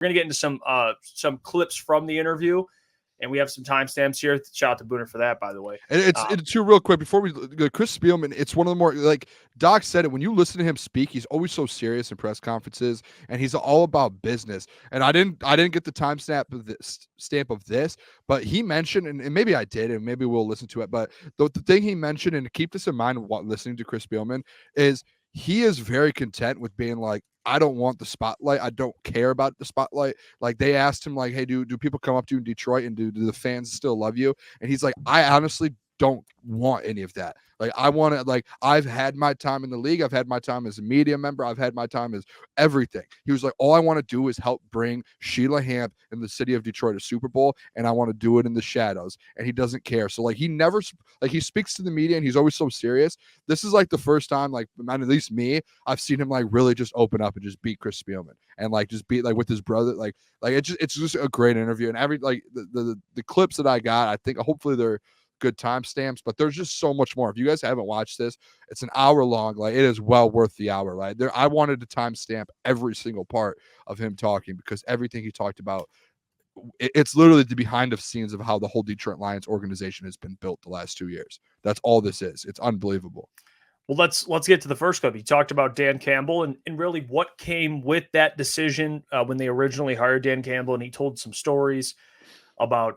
We're going to get into some clips from the interview, and we have some timestamps here. Shout out to Booner for that, by the way. And it's too real quick before we go. Chris Spielman, it's one of the more, like Doc said it, when you listen to him speak, he's always so serious in press conferences, and he's all about business. And I didn't get the timestamp of this, but he mentioned, and maybe I did, and maybe we'll listen to it. But the thing he mentioned, and keep this in mind while listening to Chris Spielman, is he is very content with being like, I don't want the spotlight. I don't care about the spotlight. Like, they asked him, like, hey, do people come up to you in Detroit, and do the fans still love you? And he's like, I honestly don't want any of that. Like, I want to, like, I've had my time in the league. I've had my time as a media member. I've had my time as everything. He was like, all I want to do is help bring Sheila Hamp in the city of Detroit a Super Bowl, and I want to do it in the shadows. And he doesn't care. So, like, he never, like, he speaks to the media, and he's always so serious. This is like the first time, like, at least me, I've seen him like really just open up and just beat Chris Spielman, and like just beat, like, with his brother. Like it's just a great interview. And every, like, the clips that I got, I think hopefully they're good timestamps, but there's just so much more. If you guys haven't watched this, it's an hour long. Like, it is well worth the hour. Like, I wanted to timestamp every single part of him talking, because everything he talked about, it's literally the behind the scenes of how the whole Detroit Lions organization has been built the last 2 years. That's all this is. It's unbelievable. Well, let's get to the first clip. He talked about Dan Campbell and really what came with that decision when they originally hired Dan Campbell, and he told some stories about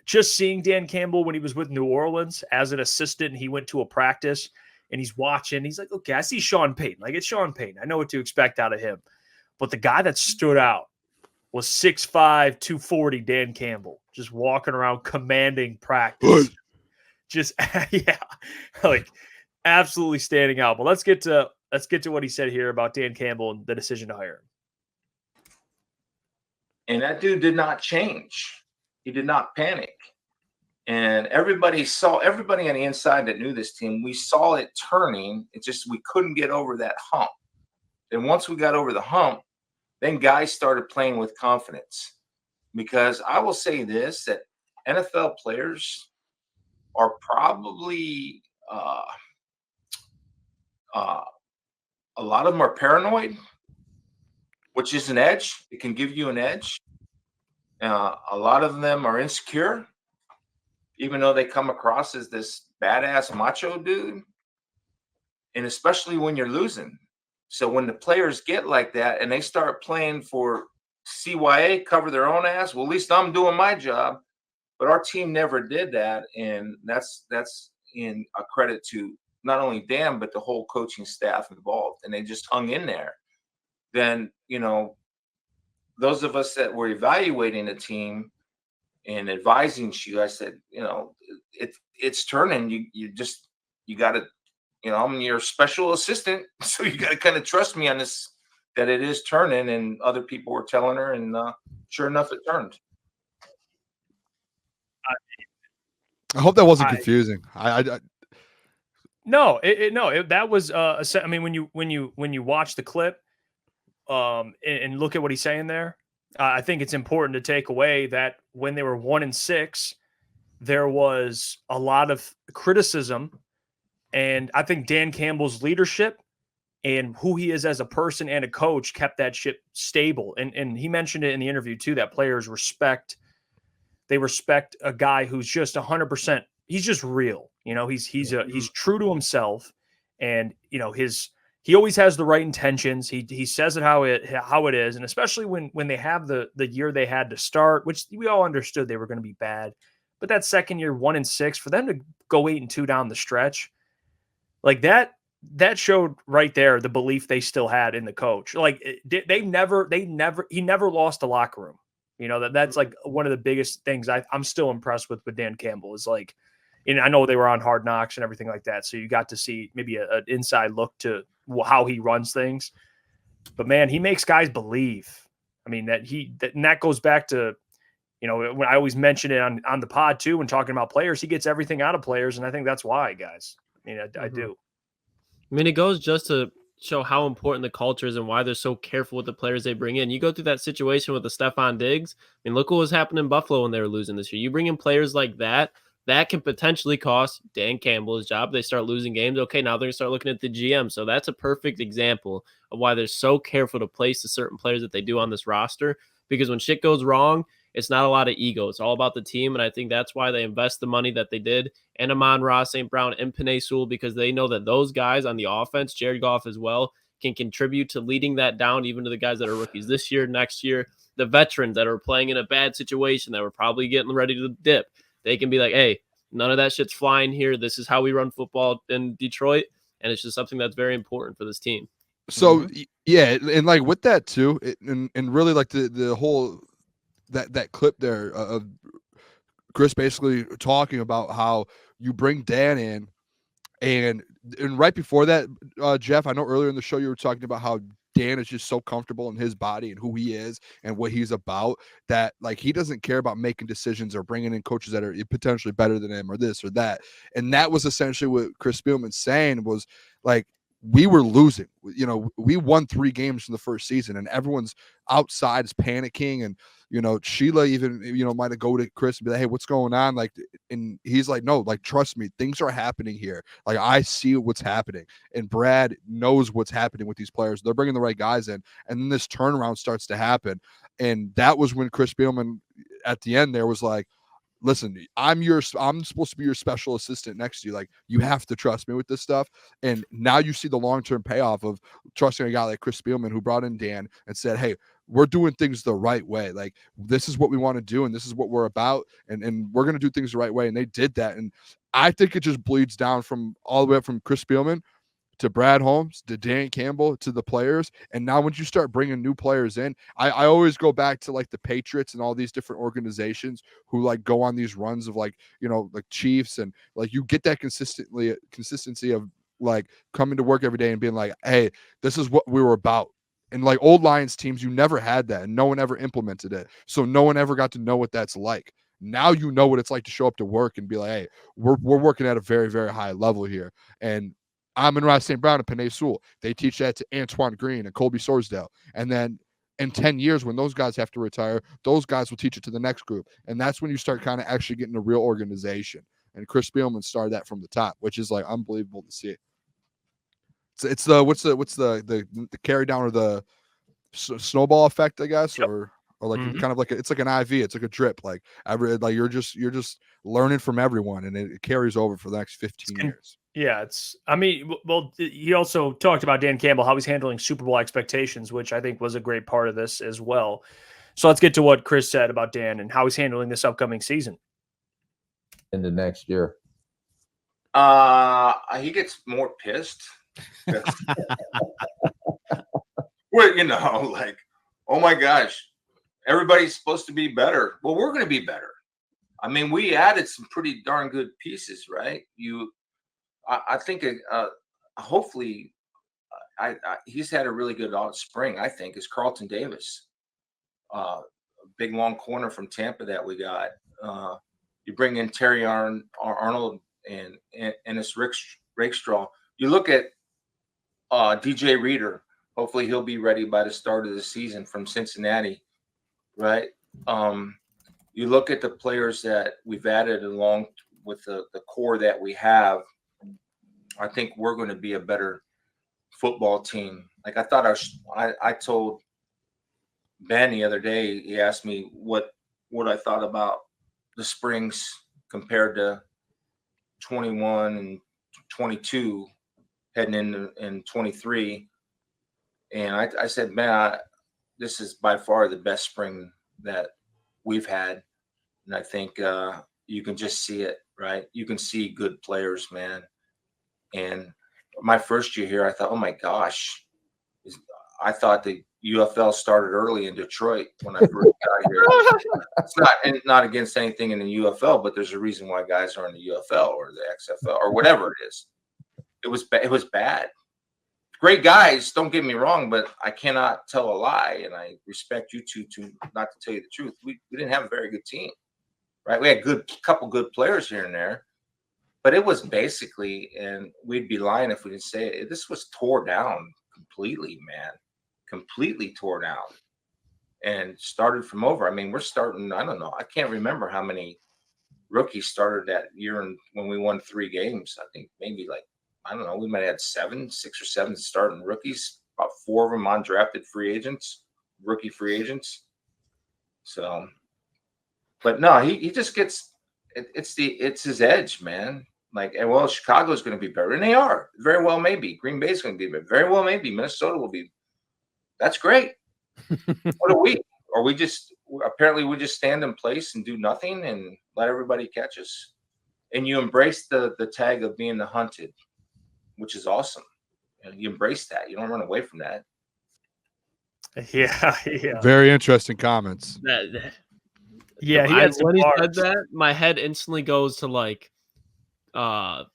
just seeing Dan Campbell when he was with New Orleans as an assistant, and he went to a practice and he's watching. He's like, okay, I see Sean Payton. Like, it's Sean Payton. I know what to expect out of him. But the guy that stood out was 6'5", 240 Dan Campbell, just walking around commanding practice. Just, yeah, like absolutely standing out. But let's get to what he said here about Dan Campbell and the decision to hire him. And that dude did not change. He did not panic. And everybody on the inside that knew this team, we saw it turning. It's just we couldn't get over that hump. And once we got over the hump, then guys started playing with confidence. Because I will say this, that NFL players are probably a lot of them are paranoid, which is an edge. It can give you an edge. A lot of them are insecure, even though they come across as this badass macho dude, and especially when you're losing. So when the players get like that and they start playing for CYA, cover their own ass, well, at least I'm doing my job. But our team never did that, and that's in a credit to not only Dan, but the whole coaching staff involved, and they just hung in there. Then, you know, those of us that were evaluating the team and advising you, I said, you know, it's turning. You got to, you know, I'm your special assistant, so you got to kind of trust me on this, that it is turning. And other people were telling her, and sure enough, it turned. I hope that wasn't confusing. No, that was I mean, when you watch the clip and look at what he's saying there, I think it's important to take away that when they were 1-6, there was a lot of criticism, and I think Dan Campbell's leadership and who he is as a person and a coach kept that ship stable. And he mentioned it in the interview too, that players respect a guy who's just 100%. He's just real. You know, he's true to himself, and you know, he always has the right intentions. He says it how it is, and especially when they have the year they had to start, which we all understood they were going to be bad, but that second year 1-6 for them to go 8-2 down the stretch, like that showed right there the belief they still had in the coach. Like he never lost a locker room. You know, that's like one of the biggest things I'm still impressed with Dan Campbell is like, and I know they were on Hard Knocks and everything like that, so you got to see maybe an inside look to how he runs things. But man, he makes guys believe. I mean, and that goes back to, you know, when I always mention it on the pod too, when talking about players, he gets everything out of players, and I think that's why, guys. I mean, I do. I mean, it goes just to show how important the culture is and why they're so careful with the players they bring in. You go through that situation with the Stephon Diggs. I mean, look what was happening in Buffalo when they were losing this year. You bring in players like that can potentially cost Dan Campbell his job. They start losing games. Okay, now they're going to start looking at the GM. So that's a perfect example of why they're so careful to place the certain players that they do on this roster. because when shit goes wrong, it's not a lot of ego. It's all about the team, and I think that's why they invest the money that they did in Amon-Ra, St. Brown, and Penei Sewell, because they know that those guys on the offense, Jared Goff as well, can contribute to leading that down even to the guys that are rookies this year, next year, the veterans that are playing in a bad situation that were probably getting ready to dip. They can be like, hey, none of that shit's flying here. This is how we run football in Detroit, and it's just something that's very important for this team. So yeah, and like with that too, and really like the whole that clip there of Chris basically talking about how you bring Dan in, and right before that, Jeff, I know earlier in the show you were talking about how Dan is just so comfortable in his body and who he is and what he's about that like he doesn't care about making decisions or bringing in coaches that are potentially better than him or this or that. And that was essentially what Chris Spielman's saying was like, we were losing, you know, we won 3 games from the first season and everyone's outside is panicking. And, you know, Sheila even, you know, might have go to Chris and be like, hey, what's going on? Like, and he's like, no, like, trust me, things are happening here. Like, I see what's happening. And Brad knows what's happening with these players. They're bringing the right guys in. And then this turnaround starts to happen. And that was when Chris Spielman at the end there was like, listen, I'm supposed to be your special assistant next to you. Like, you have to trust me with this stuff. And now you see the long-term payoff of trusting a guy like Chris Spielman, who brought in Dan and said, hey, we're doing things the right way. Like, this is what we want to do. And this is what we're about. And we're going to do things the right way. And they did that. And I think it just bleeds down from all the way up from Chris Spielman to Brad Holmes, to Dan Campbell, to the players. And now when you start bringing new players in, I always go back to like the Patriots and all these different organizations who like go on these runs of like, you know, like Chiefs, and like you get that consistency of like coming to work every day and being like, hey, this is what we were about. And like old Lions teams, you never had that and no one ever implemented it. So no one ever got to know what that's like. Now you know what it's like to show up to work and be like, hey, we're working at a very, very high level here. And Amon-Ra St. Brown and Penei Sewell, they teach that to Antoine Green and Colby Sorsdale. And then in 10 years, when those guys have to retire, those guys will teach it to the next group. And that's when you start kind of actually getting a real organization. And Chris Spielman started that from the top, which is like unbelievable to see. It's the what's the carry down or the snowball effect, I guess, Yep. or like kind of like it's like an IV, it's like a drip. Like you're just learning from everyone, and it carries over for the next 15 years. Yeah, well, he also talked about Dan Campbell, how he's handling Super Bowl expectations, which I think was a great part of this as well. So let's get to what Chris said about Dan and how he's handling this upcoming season. In the next year. He gets more pissed. Well, you know, like, oh my gosh, everybody's supposed to be better. Well, we're going to be better. I mean, we added some pretty darn good pieces, right? I think hopefully he's had a really good spring, I think, is Carlton Davis. Big long corner from Tampa that we got. You bring in Terry Arnold and Ennis Rakestraw. You look at DJ Reader. Hopefully he'll be ready by the start of the season from Cincinnati, right? You look at the players that we've added along with the core that we have. I think we're going to be a better football team. Like I told Ben the other day, he asked me what I thought about the Springs compared to 21 and 22 heading in 23. And I said, man, this is by far the best spring that we've had. And I think you can just see it, right? You can see good players, man. And my first year here, I thought, oh my gosh, I thought the UFL started early in Detroit when I first got here. It's not against anything in the UFL, but there's a reason why guys are in the UFL or the XFL or whatever it is. It was bad. Great guys, don't get me wrong, but I cannot tell a lie, and I respect you two to not to tell you the truth. We didn't have a very good team, right? We had couple good players here and there, but it was basically, and we'd be lying if we didn't say it, this was tore down completely, man. Completely tore down and started from over. I mean, we're starting, I don't know, I can't remember how many rookies started that year and when we won 3 games. I think maybe like, I don't know, we might have had 6 or 7 starting rookies, about 4 of them undrafted free agents, rookie free agents. So, but no, he just gets it's his edge, man. Like, and well, Chicago's going to be better, and they are very well. Maybe Green Bay's going to be better. Very well. Maybe Minnesota will be. That's great. What are we? Or we just apparently we just stand in place and do nothing and let everybody catch us. And you embrace the tag of being the hunted, which is awesome. You embrace that. You don't run away from that. Yeah. Very interesting comments. Yeah, he had some when he bars. said that, my head instantly goes to like Brashad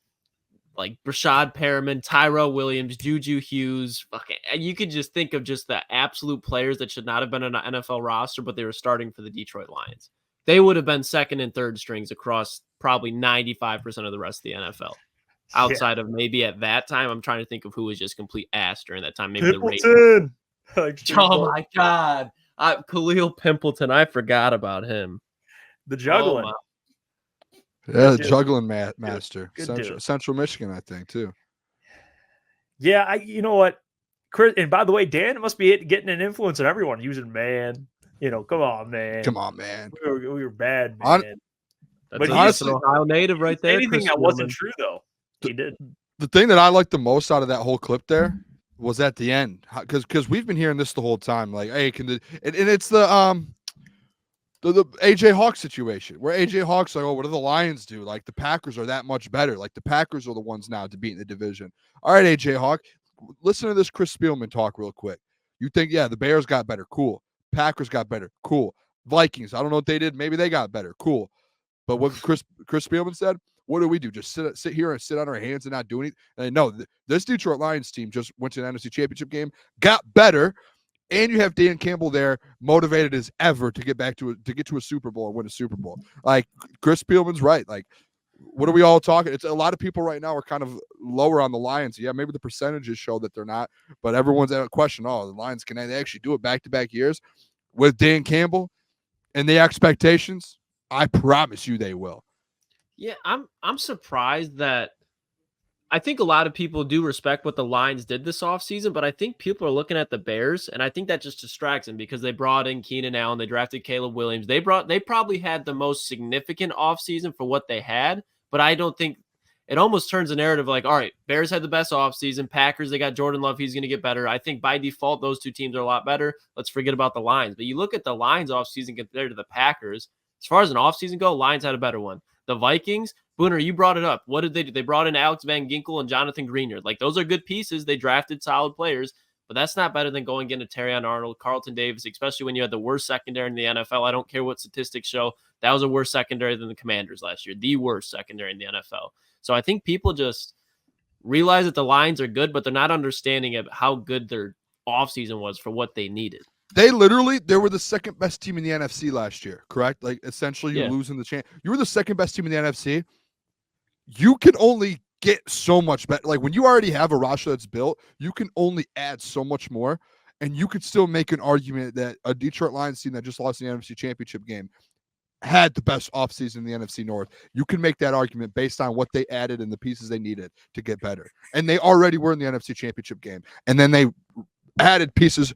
Perriman, Tyrell Williams, Juju Hughes. Fucking, you could just think of just the absolute players that should not have been on an NFL roster, but they were starting for the Detroit Lions. They would have been second and third strings across probably 95% of the rest of the NFL. Outside of maybe at that time, I'm trying to think of who was just complete ass during that time. Maybe the Ravens. Oh my God. Khalil Pimpleton. I forgot about him. The juggling. Yeah, the juggling master. Good Central Michigan, I think, too. Yeah, you know what, Chris, and by the way, Dan must be getting an influence on everyone using man. Come on, man. Come on, man. We were bad, man. But honestly, an Ohio native right there. Anything that wasn't true, though, he did. The thing that I liked the most out of that whole clip there was at the end, because we've been hearing this the whole time, like, hey, and it's the AJ Hawk situation where AJ Hawk's like, oh, what do the Lions do? Like, the Packers are that much better. Like, the Packers are the ones now to beat in the division. All right, AJ Hawk, listen to this Chris Spielman talk real quick. You think, yeah, the Bears got better. Cool. Packers got better. Cool. Vikings, I don't know what they did. Maybe they got better. Cool. But what Chris Spielman said, what do we do? Just sit here and sit on our hands and not do anything? And no, this Detroit Lions team just went to the NFC Championship game, got better, and you have Dan Campbell there, motivated as ever to get to a Super Bowl and win a Super Bowl. Like, Chris Spielman's right. Like, what are we all talking? It's a lot of people right now are kind of lower on the Lions. Yeah, maybe the percentages show that they're not, but everyone's at a question. Oh, the Lions, can they actually do it back-to-back years with Dan Campbell and the expectations? I promise you they will. Yeah, I'm surprised that I think a lot of people do respect what the Lions did this offseason, but I think people are looking at the Bears, and I think that just distracts them because they brought in Keenan Allen, they drafted Caleb Williams. They probably had the most significant offseason for what they had, but I don't think it almost turns the narrative like, all right, Bears had the best offseason. Packers, they got Jordan Love, he's going to get better. I think by default, those two teams are a lot better. Let's forget about the Lions. But you look at the Lions offseason compared to the Packers, as far as an offseason go, Lions had a better one. The Vikings, Booner, you brought it up. What did they do? They brought in Alex Van Ginkel and Jonathan Greenard. Like, those are good pieces. They drafted solid players, but that's not better than going into Terrion Arnold, Carlton Davis, especially when you had the worst secondary in the NFL. I don't care what statistics show. That was a worse secondary than the Commanders last year, the worst secondary in the NFL. So I think people just realize that the Lions are good, but they're not understanding how good their offseason was for what they needed. They were the second best team in the NFC last year, correct? Like, essentially, you're losing the chance. You were the second best team in the NFC. You can only get so much better. Like, when you already have a roster that's built, you can only add so much more. And you could still make an argument that a Detroit Lions team that just lost the NFC Championship game had the best offseason in the NFC North. You can make that argument based on what they added and the pieces they needed to get better. And they already were in the NFC Championship game. And then they added pieces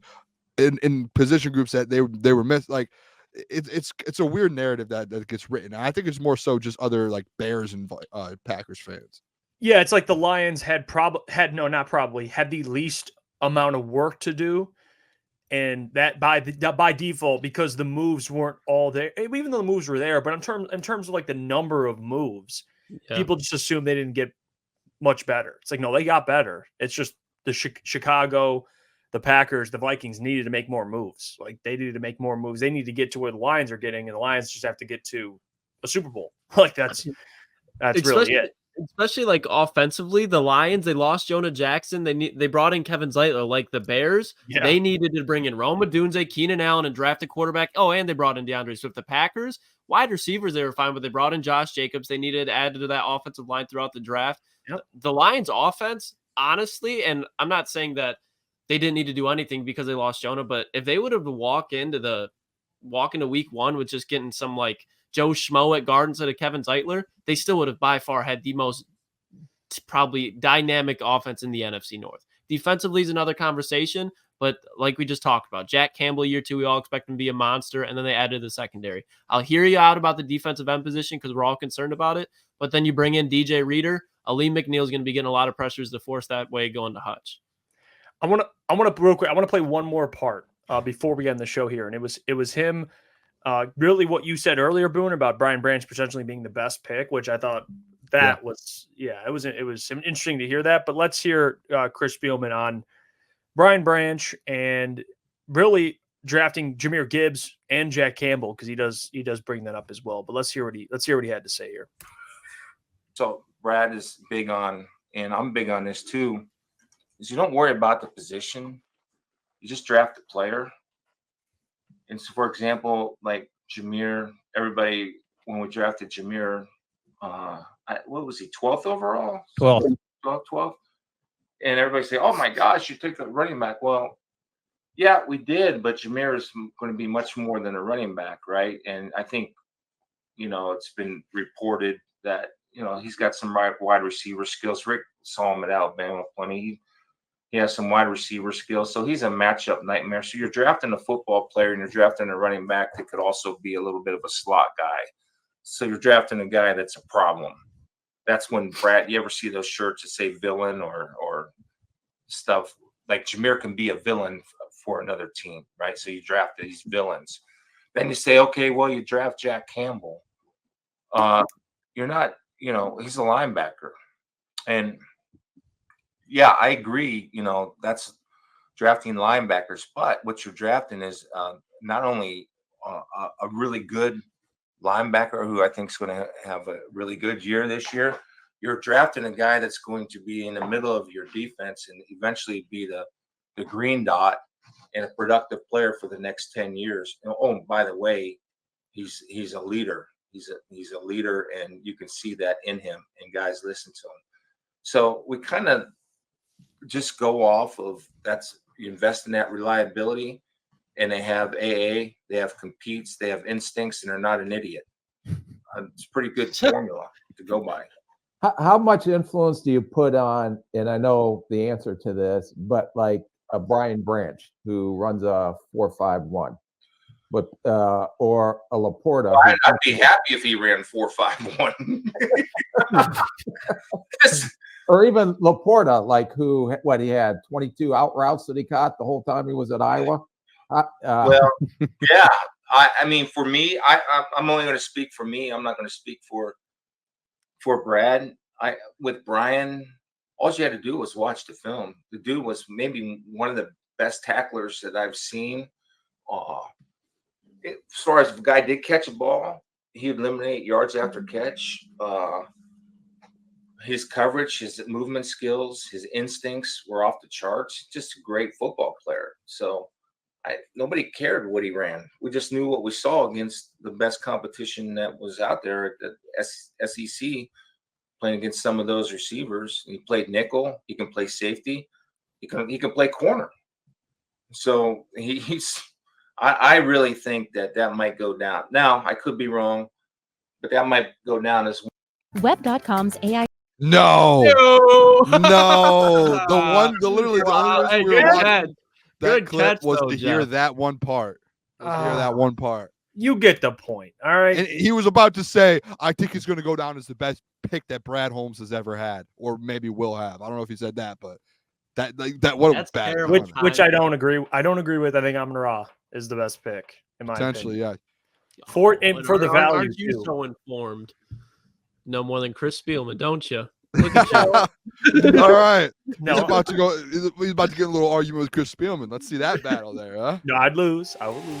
in position groups that they were missed. Like, it's a weird narrative that gets written. And I think it's more so just other like Bears and Packers fans. Yeah, it's like the Lions had the least amount of work to do, and that by default, because the moves weren't all there. Even though the moves were there, but in terms of like the number of moves, people just assume they didn't get much better. It's like, no, they got better. It's just the Chicago, the Packers, the Vikings needed to make more moves. Like, they needed to make more moves. They need to get to where the Lions are getting, and the Lions just have to get to a Super Bowl. Like, that's really it. Especially like offensively, the Lions, they lost Jonah Jackson. They brought in Kevin Zeitler. Like the Bears, they needed to bring in Roma Dunze, Keenan Allen, and draft a quarterback. Oh, and they brought in DeAndre Swift. The Packers, wide receivers, they were fine, but they brought in Josh Jacobs. They needed to add to that offensive line throughout the draft. Yep. The Lions offense, honestly, and I'm not saying that they didn't need to do anything because they lost Jonah, but if they would have walked into week one with just getting some like Joe Schmo at guard instead of Kevin Zeitler, they still would have by far had the most probably dynamic offense in the NFC North. Defensively is another conversation, But like we just talked about, Jack Campbell year 2, we all expect him to be a monster, and then they added the secondary. I'll hear you out about the defensive end position because we're all concerned about it, but then you bring in DJ Reader. Ali McNeil is going to be getting a lot of pressures to force that way going to Hutch. I want to real quick. I want to play one more part before we end the show here, and it was him. Really, what you said earlier, Booner, about Brian Branch potentially being the best pick, which I thought that was it was interesting to hear that. But let's hear Chris Spielman on Brian Branch and really drafting Jahmyr Gibbs and Jack Campbell, because he does bring that up as well. But let's hear what he had to say here. So Brad is big on, and I'm big on this too, is you don't worry about the position. You just draft the player. And so, for example, like Jahmyr, everybody, when we drafted Jahmyr, what was he, 12th overall? 12th. And everybody say, oh my gosh, you took a running back. Well, yeah, we did, but Jahmyr is going to be much more than a running back, right? And I think, it's been reported that, he's got some wide receiver skills. Rick saw him at Alabama plenty. He has some wide receiver skills. So he's a matchup nightmare. So you're drafting a football player and you're drafting a running back that could also be a little bit of a slot guy. So you're drafting a guy that's a problem. That's when Brad, you ever see those shirts that say villain or stuff? Like Jahmyr can be a villain for another team, right? So you draft these villains. Then you say, okay, well, you draft Jack Campbell. You're not, he's a linebacker. And yeah, I agree. That's drafting linebackers, but what you're drafting is not only a really good linebacker who I think is going to have a really good year this year. You're drafting a guy that's going to be in the middle of your defense and eventually be the green dot and a productive player for the next 10 years. Oh, by the way, he's a leader. He's a leader, and you can see that in him, and guys listen to him. So we kind of just go off of you invest in that reliability, and they have AA, they have competes, they have instincts, and they're not an idiot. It's a pretty good formula to go by. How much influence do you put on, and I know the answer to this, but like a Brian Branch who runs a 4.51, but or a Laporta? Well, I'd be happy if he ran 4.51. Or even Laporta, like he had 22 out routes that he caught the whole time he was at Iowa. Well, yeah. I mean, for me, I'm only going to speak for me. I'm not going to speak for Brad. With Brian, all you had to do was watch the film. The dude was maybe one of the best tacklers that I've seen. As far as if a guy did catch a ball, he'd eliminate yards after catch. His coverage, his movement skills, his instincts were off the charts. Just a great football player. So nobody cared what he ran. We just knew what we saw against the best competition that was out there at the SEC, playing against some of those receivers. He played nickel. He can play safety. He can play corner. So I really think that might go down. Now, I could be wrong, but that might go down as well. Web.com's AI. No. The only reason we were watching that clip was to hear that one part. You get the point. All right. And he was about to say, I think he's going to go down as the best pick that Brad Holmes has ever had, or maybe will have. I don't know if he said that, but that what a bad comment. Which I don't agree. I don't agree with. I think Amon-Ra is the best pick in my potentially, opinion. Yeah. For the value. Aren't you so informed? No more than Chris Spielman, don't you? Look at you. All right. No. He's about to get a little argument with Chris Spielman. Let's see that battle there, huh? No, I'd lose. I would lose.